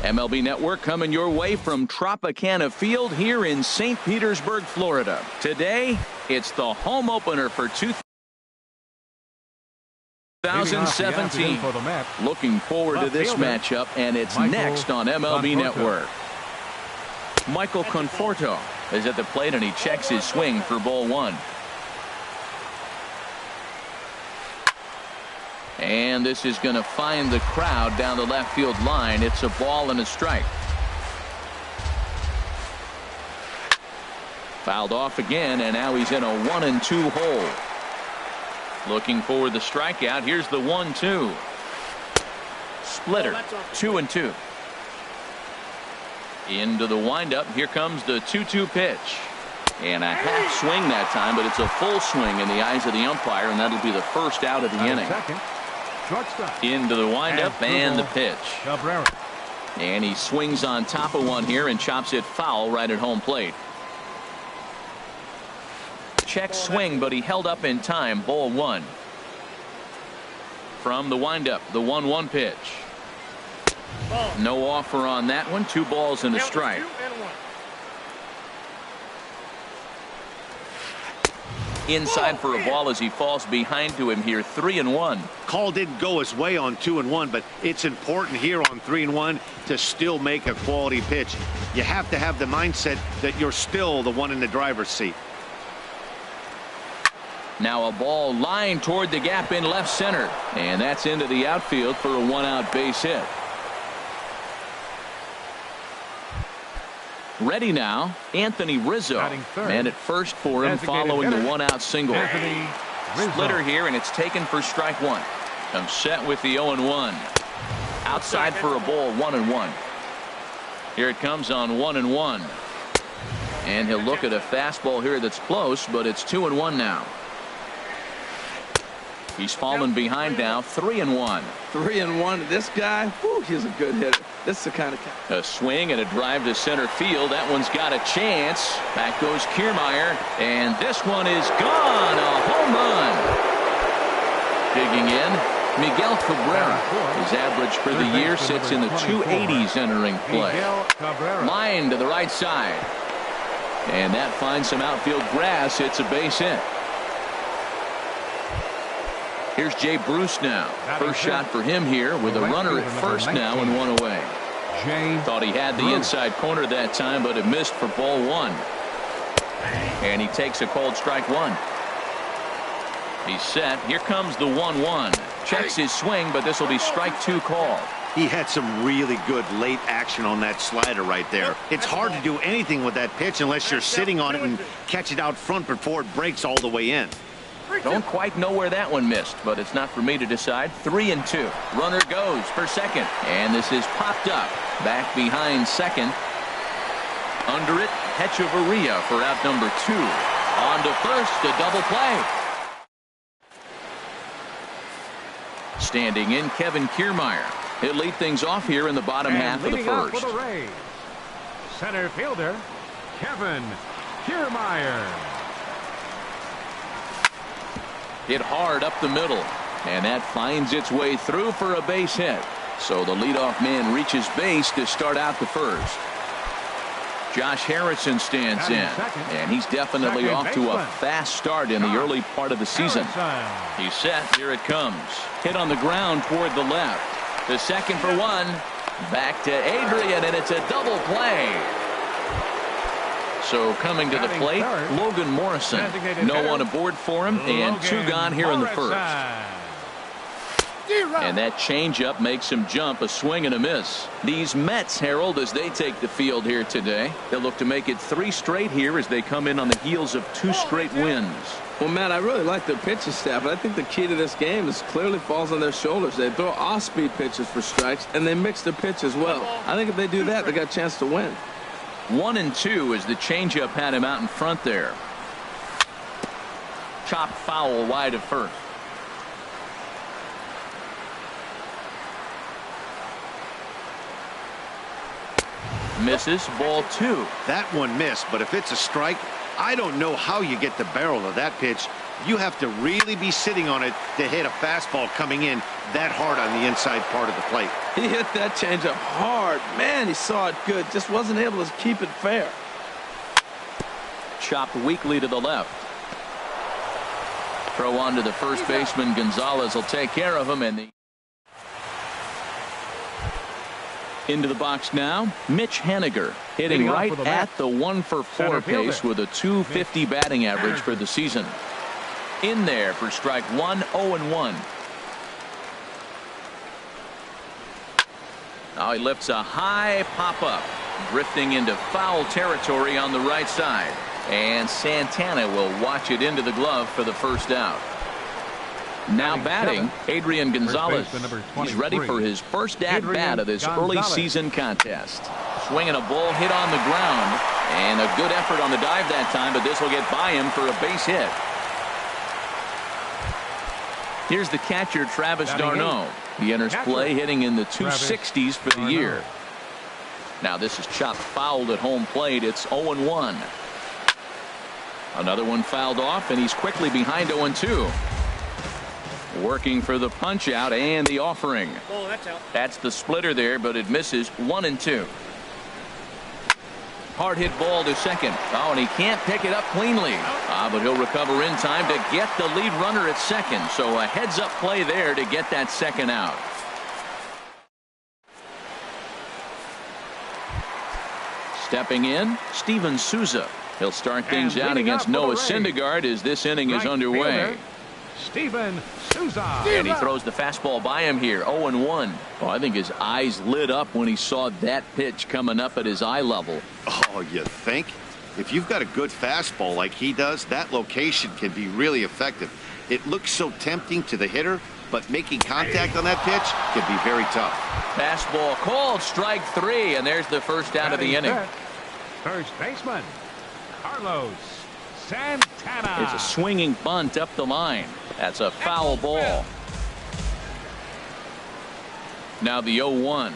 MLB Network coming your way from Tropicana Field here in St. Petersburg, Florida. Today, it's the home opener for 2017. Looking forward to this matchup, and it's next on MLB Network. Michael Conforto is at the plate, and he checks his swing for ball one. And this is going to find the crowd down the left field line. It's a ball and a strike. Fouled off again, and now he's in a 1-2 hole. Looking for the strikeout. Here's the 1-2. Splitter. 2-2. Into the windup. Here comes the 2-2 pitch. And a half swing that time, but it's a full swing in the eyes of the umpire, and that'll be the first out of the inning. Into the windup and the pitch. And he swings on top of one here and chops it foul right at home plate. Check swing, but he held up in time. Ball one. From the windup, the 1-1 pitch. No offer on that one. 2 balls and a strike. Inside for a ball as he falls behind to him here. 3-1. Call didn't go his way on 2-1, but it's important here on 3-1 to still make a quality pitch. You have to have the mindset that you're still the one in the driver's seat. Now a ball lined toward the gap in left center, and that's into the outfield for a 1-out base hit. Ready now, Anthony Rizzo. Man at first for him following the 1-out single. Splitter here, and it's taken for strike one. Comes set with the 0-1. Outside for a ball, 1-1. Here it comes on 1-1. And he'll look at a fastball here that's close, but it's 2-1 now. He's fallen behind now. 3-1. 3-1. This guy, whew, he's a good hitter. This is the kind of guy. A swing and a drive to center field. That one's got a chance. Back goes Kiermaier, and this one is gone. A home run. Digging in, Miguel Cabrera. His average for the year sits in the 280s entering play. Line to the right side, and that finds some outfield grass. It's a base hit. Here's Jay Bruce now. First shot for him here with a runner at first now and 1 away. Thought he had the inside corner that time, but it missed for ball one. And he takes a called strike one. He's set. Here comes the 1-1. Checks his swing, but this will be strike two called. He had some really good late action on that slider right there. It's hard to do anything with that pitch unless you're sitting on it and catch it out front before it breaks all the way in. Don't quite know where that one missed, but it's not for me to decide. 3-2. Runner goes for second, and this is popped up. Back behind second. Under it, Hechavarria for out number 2. On to first, a double play. Standing in, Kevin Kiermaier. He'll lead things off here in the bottom half of the first. For the Rays, center fielder, Kevin Kiermaier. Hit hard up the middle, and that finds its way through for a base hit. So the leadoff man reaches base to start out the first. Josh Harrison stands in, and he's definitely off to a fast start in the early part of the season. He's set. Here it comes. Hit on the ground toward the left. The second for one. Back to Adrian, and it's a double play. So coming to the plate, Logan Morrison. No one aboard for him, and 2 gone here in the first. And that changeup makes him jump. A swing and a miss. These Mets, Harold, as they take the field here today, they'll look to make it 3 straight here as they come in on the heels of 2 straight wins. Well, Matt, I really like their pitching staff, but I think the key to this game is clearly falls on their shoulders. They throw off-speed pitches for strikes, and they mix the pitch as well. I think if they do that, they got a chance to win. 1-2 as the changeup had him out in front there. Chopped foul wide of first. Misses, ball 2. That one missed, but if it's a strike, I don't know how you get the barrel of that pitch You have to really be sitting on it to hit a fastball coming in that hard on the inside part of the plate. He hit that changeup hard. Man, he saw it good. Just wasn't able to keep it fair. Chopped weakly to the left. Throw on to the first baseman. Gonzalez will take care of him. And into the box now, Mitch Haniger hitting right at the 1-for-4 pace with a .250 batting average for the season. In there for strike one, 0-1. Now he lifts a high pop-up, drifting into foul territory on the right side. And Santana will watch it into the glove for the first out. Now batting, Adrian Gonzalez. He's ready for his first at-bat of this early season contest. Swinging a ball hit on the ground. And a good effort on the dive that time, but this will get by him for a base hit. Here's the catcher, Travis d'Arnaud. He enters play hitting in the 260s for the year. Now this is chopped fouled at home plate. It's 0-1. Another one fouled off, and he's quickly behind 0-2. Working for the punch out and the offering. Oh, that's out. That's the splitter there, but it misses 1-2. Hard hit ball to second. Oh, and he can't pick it up cleanly. But he'll recover in time to get the lead runner at second. So a heads-up play there to get that second out. Stepping in, Steven Souza. He'll start things out against Noah Syndergaard as this inning is underway. Steven Souza. And he throws the fastball by him here, 0-1. Oh, I think his eyes lit up when he saw that pitch coming up at his eye level. Oh, you think? If you've got a good fastball like he does, that location can be really effective. It looks so tempting to the hitter, but making contact on that pitch can be very tough. Fastball called, strike three, and there's the first out of the inning. First baseman, Carlos Santana. It's a swinging bunt up the line. That's a foul ball. Now the 0-1.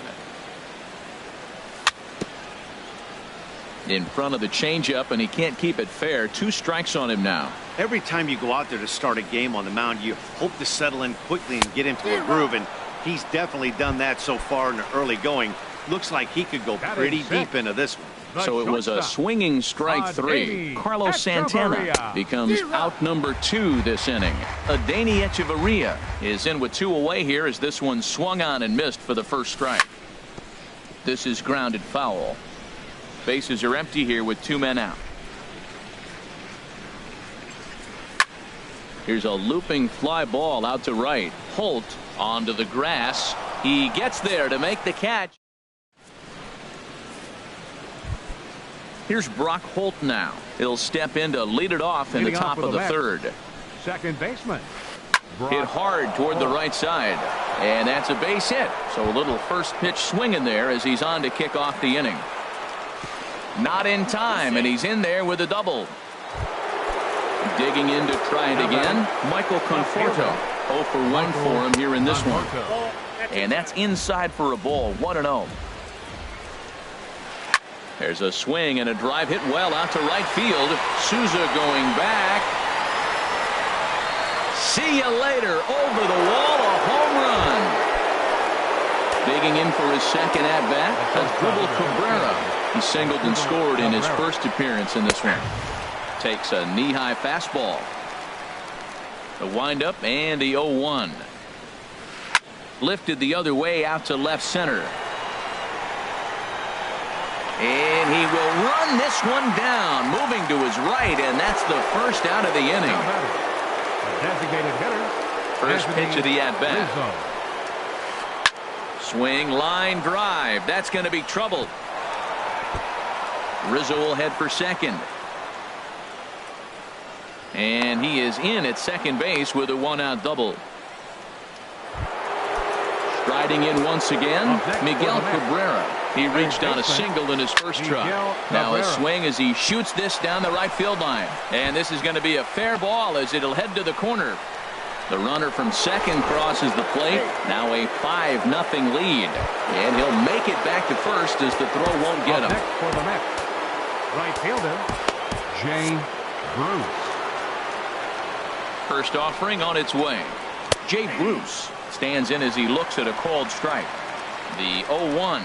In front of the changeup, and he can't keep it fair. 2 strikes on him now. Every time you go out there to start a game on the mound, you hope to settle in quickly and get into a groove, and he's definitely done that so far in the early going. Looks like he could go pretty deep into this one. So it was a swinging strike 3. Carlos Santana becomes out number 2 this inning. Adeiny Echeverria is in with 2 away here as this one swung on and missed for the first strike. This is grounded foul. Bases are empty here with 2 men out. Here's a looping fly ball out to right. Holt onto the grass. He gets there to make the catch. Here's Brock Holt now. He'll step in to lead it off in the top of the third. Second baseman. Hit hard toward the right side. And that's a base hit. So a little first pitch swinging there as he's on to kick off the inning. Not in time, and he's in there with a double. Digging in to try it again, Michael Conforto. 0 for 1 for him here in this one. And that's inside for a ball, 1-0. There's a swing and a drive hit well out to right field. Souza going back. See you later. Over the wall, a home run. Digging in for his second at-bat, Asdrubal Cabrera. He singled and scored in his first appearance in this one. Takes a knee-high fastball. The windup and the 0-1. Lifted the other way out to left center. And he will run this one down, moving to his right, and that's the first out of the inning. Designated hitter. First pitch of the at-bat. Swing, line drive. That's going to be trouble. Rizzo will head for second. And he is in at second base with a 1-out double. Striding in once again, Miguel Cabrera. He reached on a single in his first try. Now a swing as he shoots this down the right field line. And this is going to be a fair ball as it'll head to the corner. The runner from second crosses the plate. Now a 5-0 lead. And he'll make it back to first as the throw won't get him. For the Mets, right fielder, Jay Bruce. First offering on its way. Jay Bruce stands in as he looks at a called strike. The 0-1.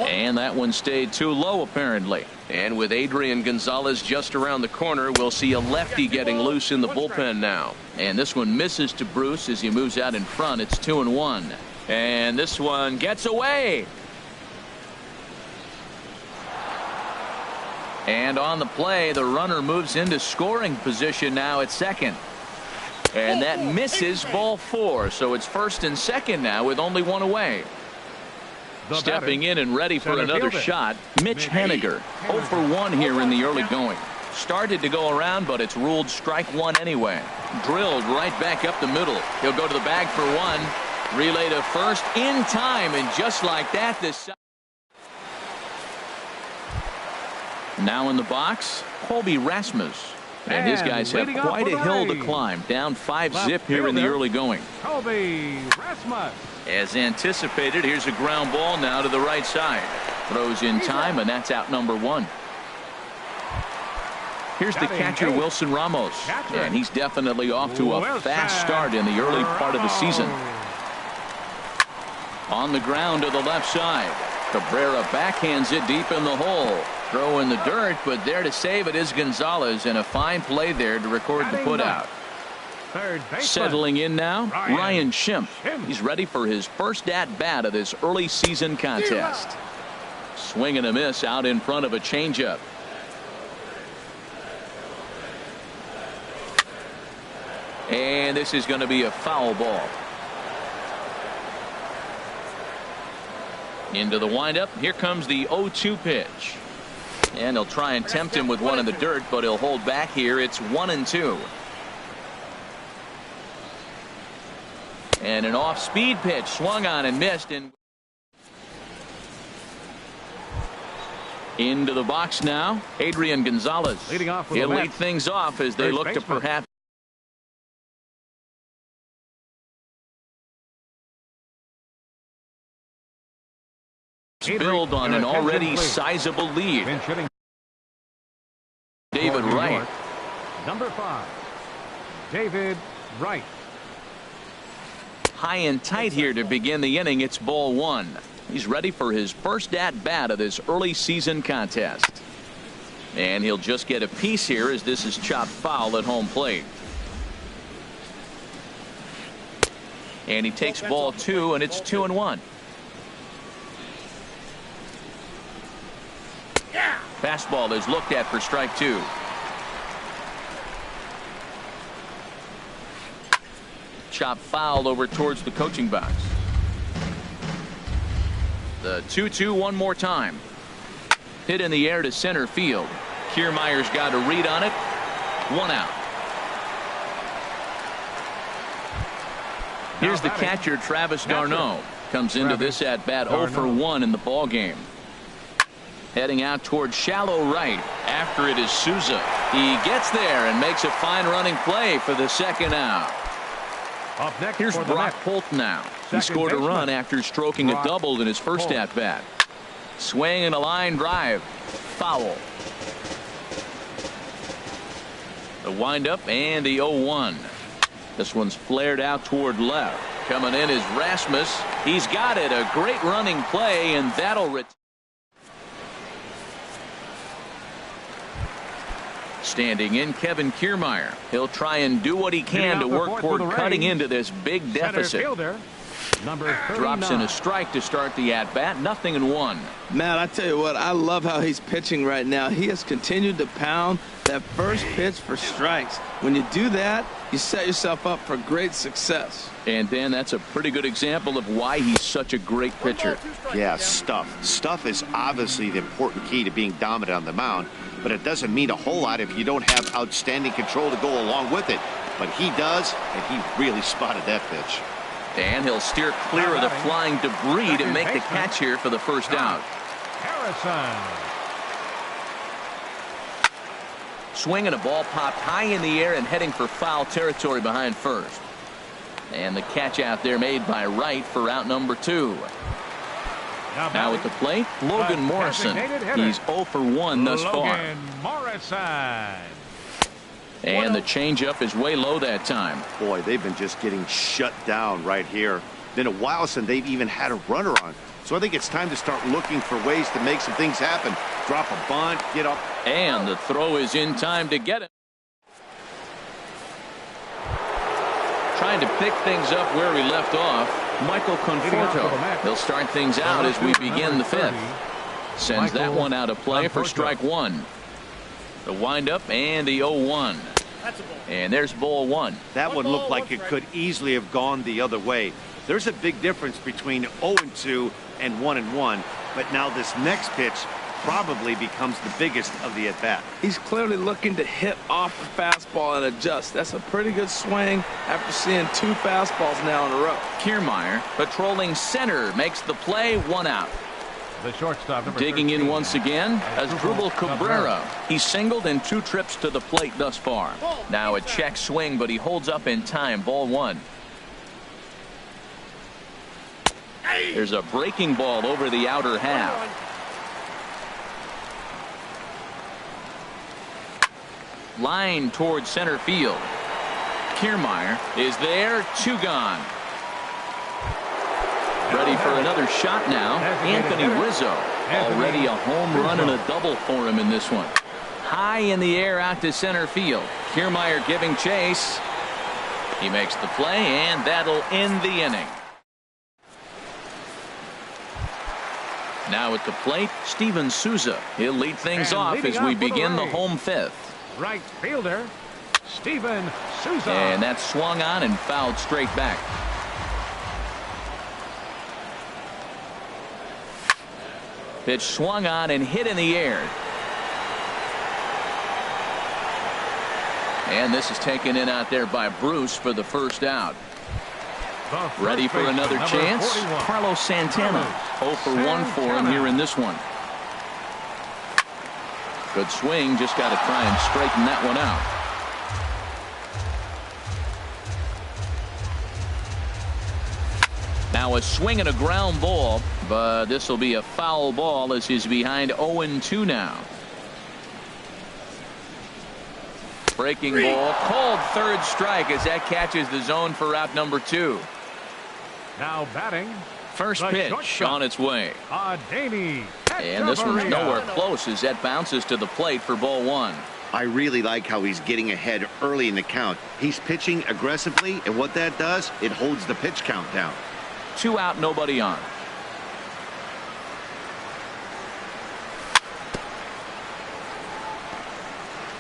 And that one stayed too low, apparently. And with Adrian Gonzalez just around the corner, we'll see a lefty getting loose in the bullpen now. And this one misses to Bruce as he moves out in front. It's 2-1. And this one gets away. And on the play, the runner moves into scoring position now at second. And that misses, ball 4. So it's first and second now with only one away. Stepping in and ready for another shot, Mitch Haniger. 0 for 1 here in the early going. Started to go around, but it's ruled strike one anyway. Drilled right back up the middle. He'll go to the bag for one. Relay to first in time, and just like that, this. Now in the box, Colby Rasmus. And his guys have quite a hill to climb. Down 5-zip here in the early going. Colby Rasmus. As anticipated, here's a ground ball now to the right side. Throws in time, and that's out number 1. Here's the catcher, Wilson Ramos. And he's definitely off to a fast start in the early part of the season. On the ground to the left side. Cabrera backhands it deep in the hole. Throw in the dirt, but there to save it is Gonzalez, and a fine play there to record the putout. Settling in now, Ryan Schimpf. He's ready for his first at-bat of this early season contest. Swing and a miss out in front of a changeup. And this is going to be a foul ball. Into the windup. Here comes the 0-2 pitch. And he'll try and tempt him with one in the dirt, but he'll hold back here. It's 1-2. And an off-speed pitch swung on and missed. And into the box now, Adrian Gonzalez. He'll lead things off as they look to perhaps build on an already sizable lead. David Wright. Number 5, David Wright. High and tight here to begin the inning. It's ball 1. He's ready for his first at-bat of this early season contest. And he'll just get a piece here as this is chopped foul at home plate. And he takes ball 2, and it's 2-1. Fastball is looked at for strike 2. Chop foul over towards the coaching box. The 2-2 one more time. Hit in the air to center field. Kiermaier's got a read on it. 1 out. Here's the catcher, Travis d'Arnaud. Comes into this at bat 0 for 1 in the ball game. Heading out towards shallow right. After it is Souza. He gets there and makes a fine running play for the second out. Up next, here's Brock Holt now. He scored a run after stroking a double in his first at bat. Swing and a line drive. Foul. The windup and the 0-1. This one's flared out toward left. Coming in is Rasmus. He's got it. A great running play, and that'll return. Standing in, Kevin Kiermaier. He'll try and do what he can to work toward cutting into this big deficit. Drops in a strike to start the at-bat. 0-1. Matt, I tell you what, I love how he's pitching right now. He has continued to pound that first pitch for strikes. When you do that, you set yourself up for great success. And Dan, that's a pretty good example of why he's such a great pitcher. Yeah, stuff. Stuff is obviously the important key to being dominant on the mound, but it doesn't mean a whole lot if you don't have outstanding control to go along with it. But he does, and he really spotted that pitch. And he'll steer clear of the flying debris to make the catch here for the first out. Harrison. Swing and a ball popped high in the air and heading for foul territory behind first. And the catch out there made by Wright for out number 2. Now at the plate, Logan Morrison. He's 0 for 1 thus far. Morrison. And the changeup is way low that time. Boy, they've been just getting shut down right here. Been a while since they've even had a runner on. So I think it's time to start looking for ways to make some things happen. Drop a bunt, get up. And the throw is in time to get it. Trying to pick things up where we left off, Michael Conforto. He'll start things out as we begin the fifth. Sends that one out of play for strike one. The windup and the 0-1. And there's ball one. That one looked like it could easily have gone the other way. There's a big difference between 0-2 and 1-1. But now this next pitch probably becomes the biggest of the at-bat. He's clearly looking to hit off the fastball and adjust. That's a pretty good swing after seeing 2 fastballs now in a row. Kiermaier patrolling center makes the play, 1 out. The shortstop, number Digging 13, in once again, Asdrubal Cabrera. He's singled in 2 trips to the plate thus far. Now a check swing, but he holds up in time. Ball one. There's a breaking ball over the outer half. Line towards center field. Kiermaier is there. 2 gone. Ready for another shot now. Anthony Rizzo. Already a home run and a double for him in this one. High in the air out to center field. Kiermaier giving chase. He makes the play, and that'll end the inning. Now at the plate, Steven Souza. He'll lead things off as we begin the home fifth. Right fielder, Steven Souza. And that's swung on and fouled straight back. Pitch swung on and hit in the air. And this is taken in out there by Bruce for the first out. Ready for another chance? 41. Carlos Santana. 0 for 1 for him here in this one. Good swing. Just got to try and straighten that one out. Now a swing and a ground ball, but this will be a foul ball as he's behind 0-2 now. Breaking ball, called third strike as that catches the zone for out number 2. Now batting. First pitch on its way. And this one's nowhere close as that bounces to the plate for ball one. I really like how he's getting ahead early in the count. He's pitching aggressively, and what that does, it holds the pitch count down. 2 out, nobody on.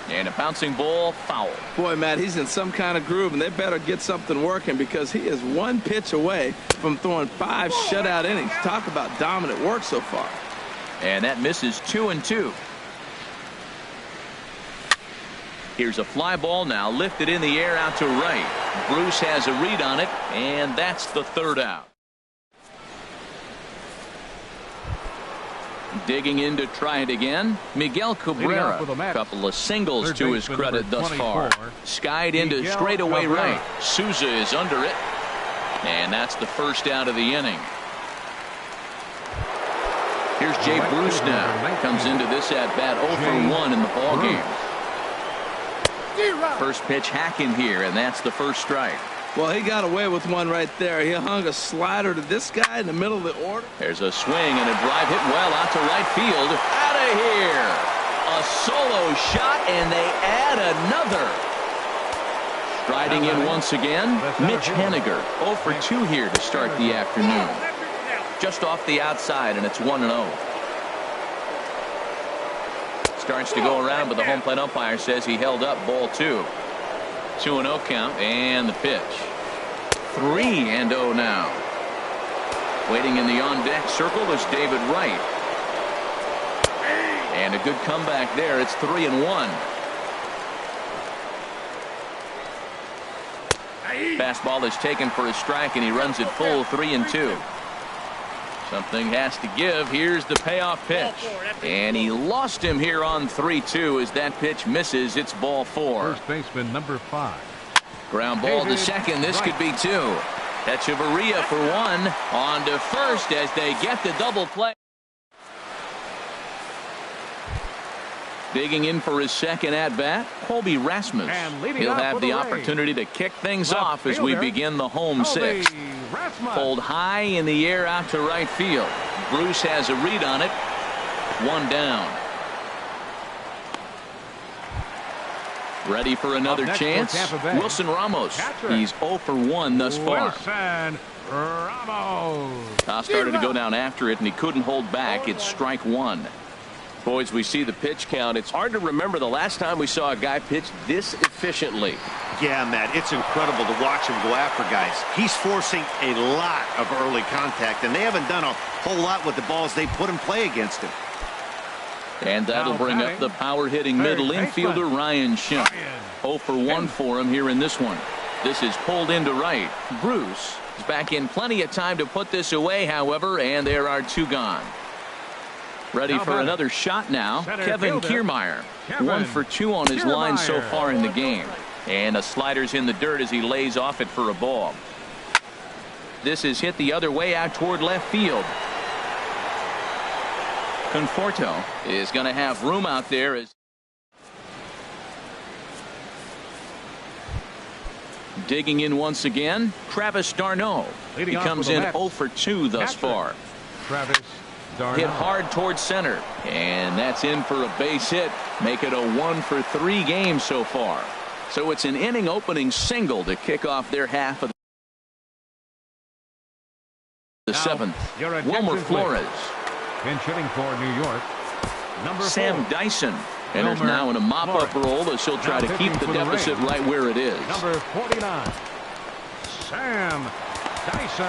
And a bouncing ball, foul. Boy, Matt, he's in some kind of groove, and they better get something working because he is 1 pitch away from throwing 5 shutout innings. Talk about dominant work so far. And that misses 2-2. Here's a fly ball now lifted in the air out to right. Bruce has a read on it, and that's the 3rd out. Digging in to try it again, Miguel Cabrera. A couple of singles to his credit thus far. Skied into straightaway right. Souza is under it, and that's the 1st out of the inning. Here's Jay Bruce now. Comes into this at bat 0 for 1 in the ball game. First pitch hacking here, and that's the 1st strike. Well, he got away with one right there. He hung a slider to this guy in the middle of the order. There's a swing and a drive hit well out to right field. Out of here. A solo shot, and they add another. Striding in once again, Mitch Haniger. 0 for 2 here to start the afternoon. Just off the outside, and it's 1-0. Starts to go around, but the home plate umpire says he held up ball 2. 2-0 count, and the pitch. 3-0 now. Waiting in the on-deck circle is David Wright. And a good comeback there. It's 3-1. Fastball is taken for a strike, and he runs it full 3-2. Something has to give. Here's the payoff pitch. And he lost him here on 3-2 as that pitch misses. It's ball 4. First baseman number 5. Ground ball to second. This could be 2. Echeverria for 1. On to first as they get the double play. Digging in for his second at-bat, Colby Rasmus. He'll have the opportunity to kick things off as we begin the home sixth. Pulled high in the air out to right field. Bruce has a read on it. One down. Ready for another chance. Wilson Ramos. He's 0 for 1 thus far. Wilson Ramos. Started to go down after it, and he couldn't hold back. It's strike one. Boys, we see the pitch count. It's hard to remember the last time we saw a guy pitch this efficiently. Yeah, Matt, it's incredible to watch him go after guys. He's forcing a lot of early contact, and they haven't done a whole lot with the balls they put in play against him. And that'll bring up the power-hitting middle infielder, Ryan Schimpf. 0 for 1 for him here in this one. This is pulled into right. Bruce is back in plenty of time to put this away, however, and there are two gone. Ready for another shot now. Kevin Kiermaier. 1 for 2 on his line so far in the game. And a slider's in the dirt as he lays off it for a ball. This is hit the other way out toward left field. Conforto is going to have room out there as digging in once again. Travis d'Arnaud. He comes in 0 for 2 thus far. Travis d'Arnaud. Hit hard towards center, and that's in for a base hit. Make it a 1 for 3 game so far. So it's an inning opening single to kick off their half of the seventh. Wilmer Flores. Pinch hitting for New York. Number Sam 4. Dyson enters now in a mop-up role as he'll try to keep the deficit right where it is. Number 49. Sam Dyson.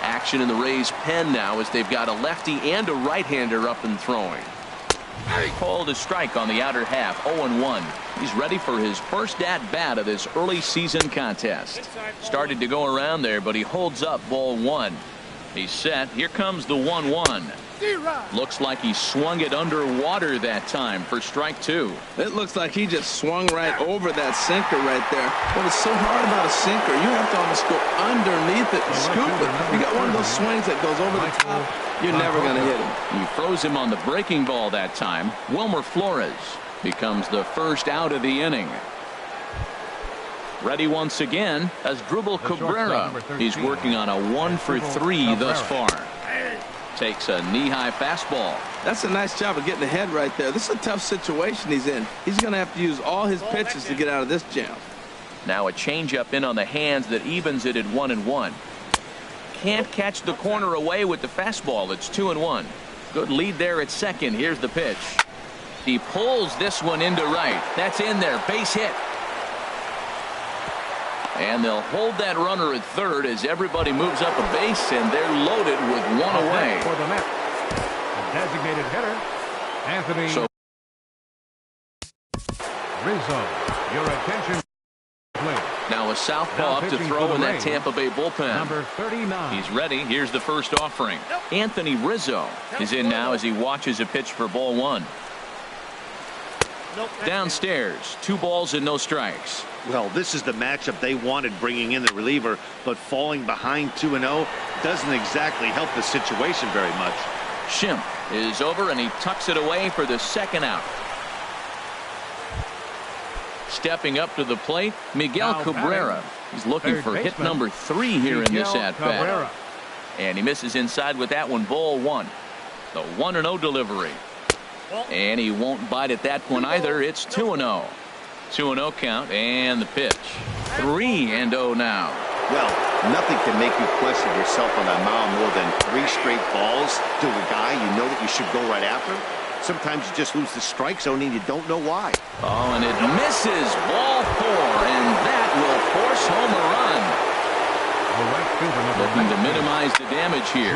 Action in the Rays' pen now as they've got a lefty and a right-hander up and throwing. Called a strike on the outer half. 0-1. He's ready for his first at-bat of this early season contest. Started to go around there, but he holds up ball 1. He's set. Here comes the 1-1. Looks like he swung it underwater that time for strike 2. It looks like he just swung right over that sinker right there. But it's so hard about a sinker. You have to almost go underneath it and scoop it. You got one of those swings that goes over the top. You're never going to hit him. He froze him on the breaking ball that time. Wilmer Flores becomes the first out of the inning. Ready once again as Drupal Cabrera. He's working on a 1 for 3 thus far. Takes a knee-high fastball. That's a nice job of getting ahead right there. This is a tough situation he's in. He's going to have to use all his pitches to get out of this jam. Now a changeup in on the hands that evens it at 1-1. Can't catch the corner away with the fastball. It's 2-1. Good lead there at second. Here's the pitch. He pulls this one into right. That's in there. Base hit. And they'll hold that runner at third as everybody moves up a base, and they're loaded with one away. For the Mets, the designated hitter, Anthony Rizzo. Your attention, please. Now a southpaw up to throw in that Tampa Bay bullpen. Number 39. He's ready. Here's the first offering. Anthony Rizzo is in now as he watches a pitch for ball 1. Downstairs, 2 balls and no strikes. Well, this is the matchup they wanted, bringing in the reliever, but falling behind 2-0 doesn't exactly help the situation very much. Schimpf is over, and he tucks it away for the second out. Stepping up to the plate, Miguel Cabrera. He's looking for hit number 3 here in this at-bat. And he misses inside with that one, ball 1. The 1-0 delivery. And he won't bite at that one either. It's 2-0. 2-0 count, and the pitch. 3-0 now. Well, nothing can make you question yourself on that mound more than 3 straight balls to a guy you know that you should go right after. Sometimes you just lose the strike zone and you don't know why. Oh, and it misses. Ball 4, and that will force home a run. Looking to minimize the damage here.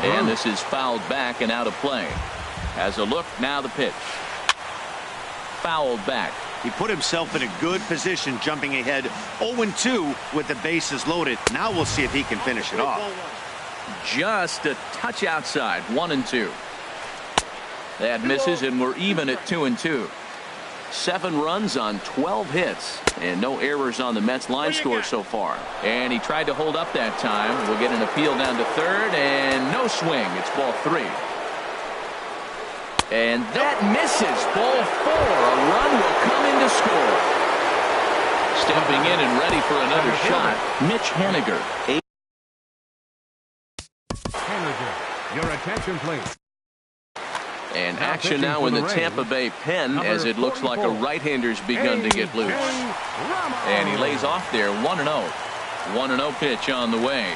And this is fouled back and out of play. As a look, now the pitch. Fouled back. He put himself in a good position, jumping ahead 0-2 with the bases loaded. Now we'll see if he can finish it off. Just a touch outside. 1-2. That misses, and we're even at 2-2. 7 runs on 12 hits, and no errors on the Mets line score so far. And he tried to hold up that time. We'll get an appeal down to third, and no swing. It's ball 3. And that misses. Ball 4. A run will come in to score. Stepping in and ready for another shot, Mitch Haniger. Haniger, your attention, please. And action now in the Tampa Bay pen as it looks like a right-hander's begun to get loose. And he lays off there 1-0. 1-0 pitch on the way.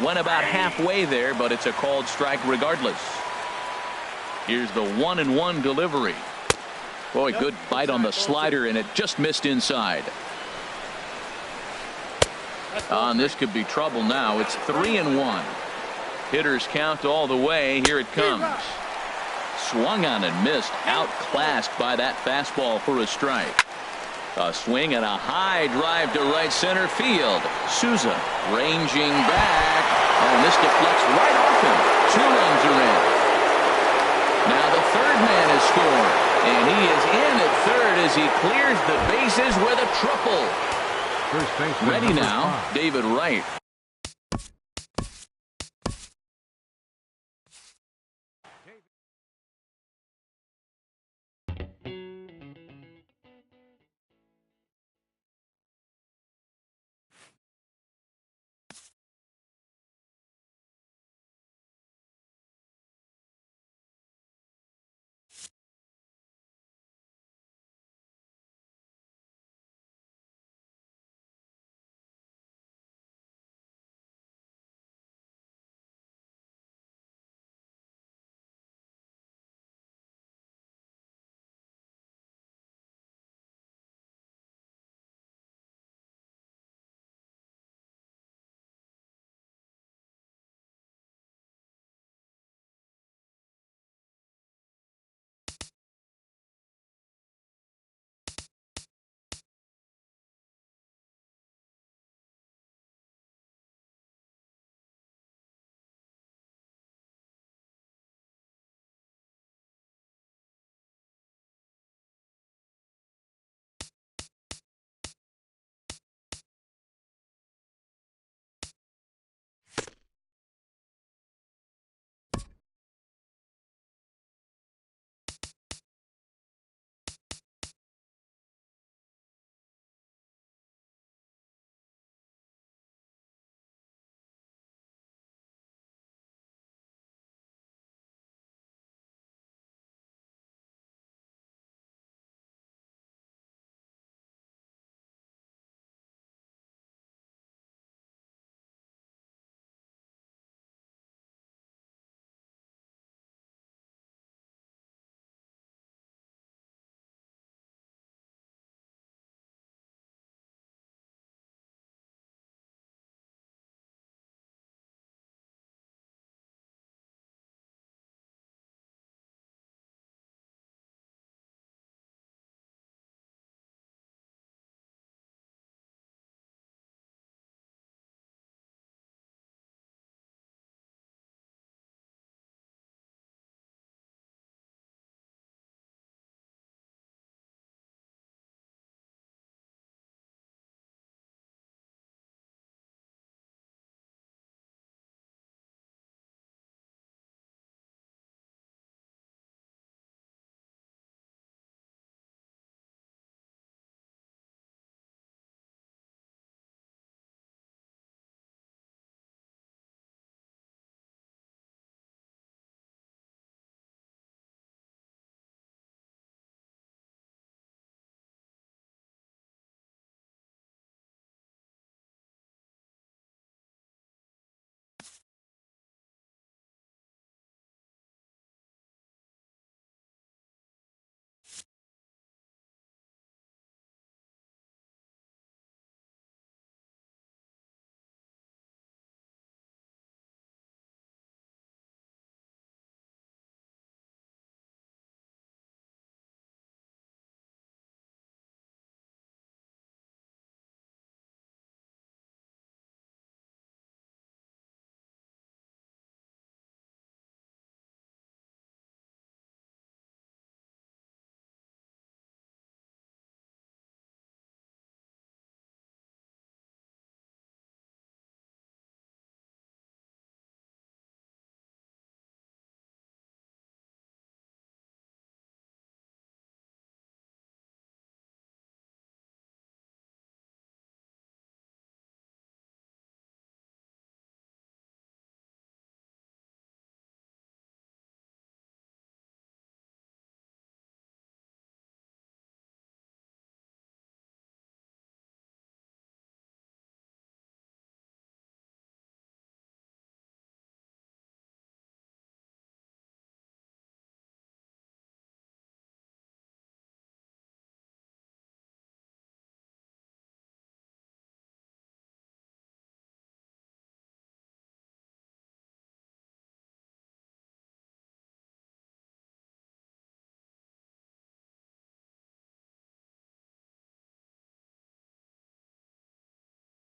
Went about halfway there, but it's a called strike regardless. Here's the 1-1 delivery. Boy, good bite on the slider, and it just missed inside. And this could be trouble now. It's 3-1. Hitters count all the way. Here it comes. Swung on and missed. Outclassed by that fastball for a strike. A swing and a high drive to right center field. Souza ranging back. And this deflects right off him. 2 runs are in. Now the third man has scored. And he is in at third as he clears the bases with a triple. Ready now, David Wright.